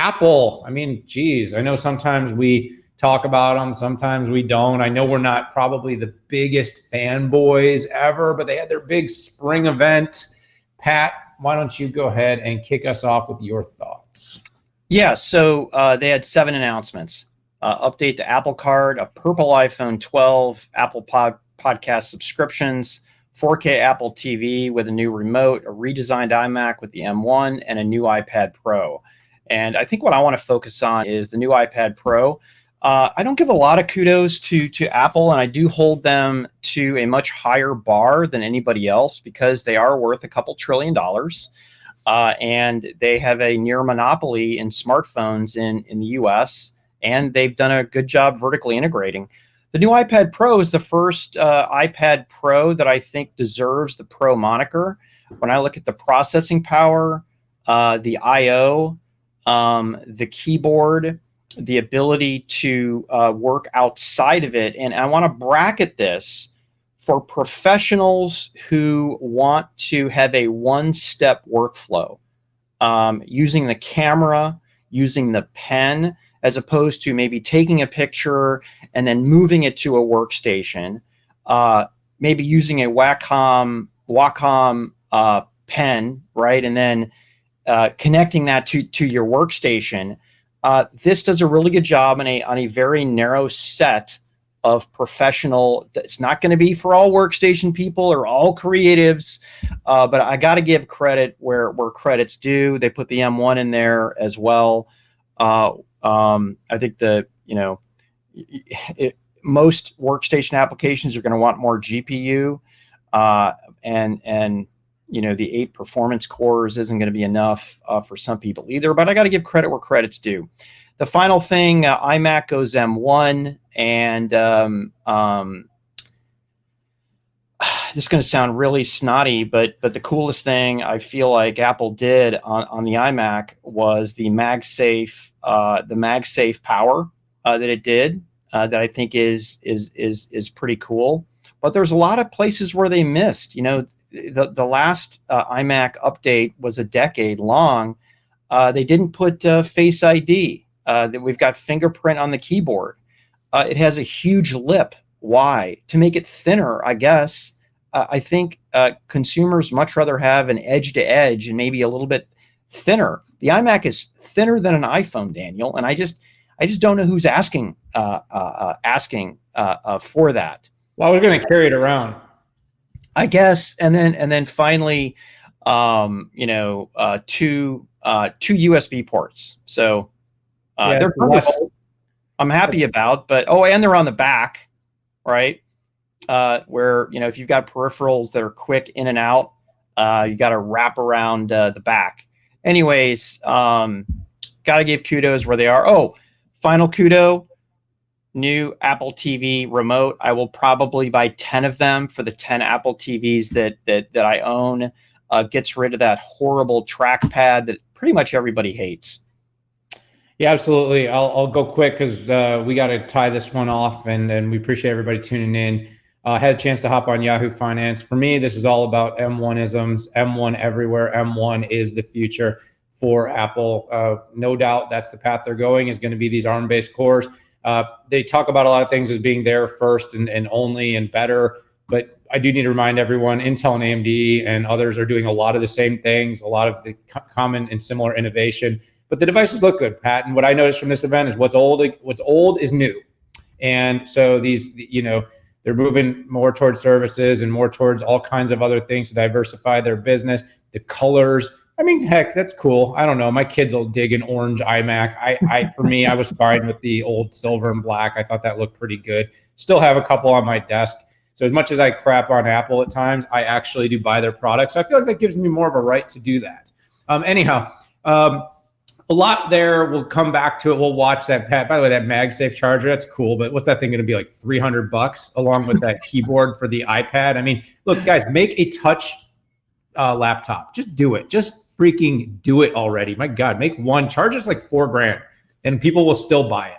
Apple, I mean, geez, I know sometimes we talk about them, sometimes we don't. I know we're not probably the biggest fanboys ever, but they had their big spring event. Pat, why don't you go ahead and kick us off with your thoughts? Yeah, so they had 7 announcements. Update to Apple Card, a purple iPhone 12, Apple Podcast subscriptions, 4K Apple TV with a new remote, a redesigned iMac with the M1, and a new iPad Pro. And I think what I want to focus on is the new iPad Pro. I don't give a lot of kudos to Apple, and I do hold them to a much higher bar than anybody else because they are worth a couple $1 trillion. And they have a near monopoly in smartphones in the US, and they've done a good job vertically integrating. The new iPad Pro is the first iPad Pro that I think deserves the Pro moniker. When I look at the processing power, the I/O, the keyboard, the ability to work outside of it, and I want to bracket this for professionals who want to have a one-step workflow, using the camera, using the pen, as opposed to maybe taking a picture and then moving it to a workstation, maybe using a Wacom pen, right, and then connecting that to your workstation. This does a really good job on a very narrow set of professional. It's not going to be for all workstation people or all creatives, but I got to give credit where credit's due. They put the M1 in there as well. I think most workstation applications are going to want more GPU, and the 8 performance cores isn't going to be enough for some people either. But I got to give credit where credit's due. The final thing, iMac goes M1, and this is going to sound really snotty, but the coolest thing I feel like Apple did on the iMac was the MagSafe power that it did, that I think is pretty cool. But there's a lot of places where they missed. The last iMac update was a decade long. They didn't put Face ID. That we've got fingerprint on the keyboard. It has a huge lip. Why? To make it thinner, I guess. I think consumers much rather have an edge to edge and maybe a little bit thinner. The iMac is thinner than an iPhone, Daniel, and I just don't know who's asking for that. Well, we're going to carry it around, I guess, and then finally, two USB ports. So they're I'm happy about, but and they're on the back, right? Where if you've got peripherals that are quick in and out, you got to wrap around the back. Anyways, got to give kudos where they are. Oh, final kudo. New Apple TV remote. I will probably buy 10 of them for the 10 Apple TVs that I own. Gets rid of that horrible trackpad that pretty much everybody hates. Yeah, absolutely. I'll go quick because we got to tie this one off, and we appreciate everybody tuning in. Had a chance to hop on Yahoo Finance. For me, this is all about M1-isms, M1 everywhere. M1 is the future for Apple. No doubt that's the path they're going, is going to be these ARM-based cores. They talk about a lot of things as being there first and only and better, but I do need to remind everyone, Intel and AMD and others are doing a lot of the same things, a lot of the common and similar innovation, but the devices look good, Pat. And what I noticed from this event is what's old is new. And so these, they're moving more towards services and more towards all kinds of other things to diversify their business. The colors, I mean, heck, that's cool. I don't know. My kids will dig an orange iMac. For me, I was fine with the old silver and black. I thought that looked pretty good. Still have a couple on my desk. So as much as I crap on Apple at times, I actually do buy their products. So I feel like that gives me more of a right to do that. A lot there. We'll come back to it. We'll watch that. Pat, by the way, that MagSafe charger, that's cool. But what's that thing going to be, like $300 along with that keyboard for the iPad? I mean, look, guys, make a touch laptop. Just do it. Just freaking do it already. My God, make one. Charge us like $4,000 and people will still buy it.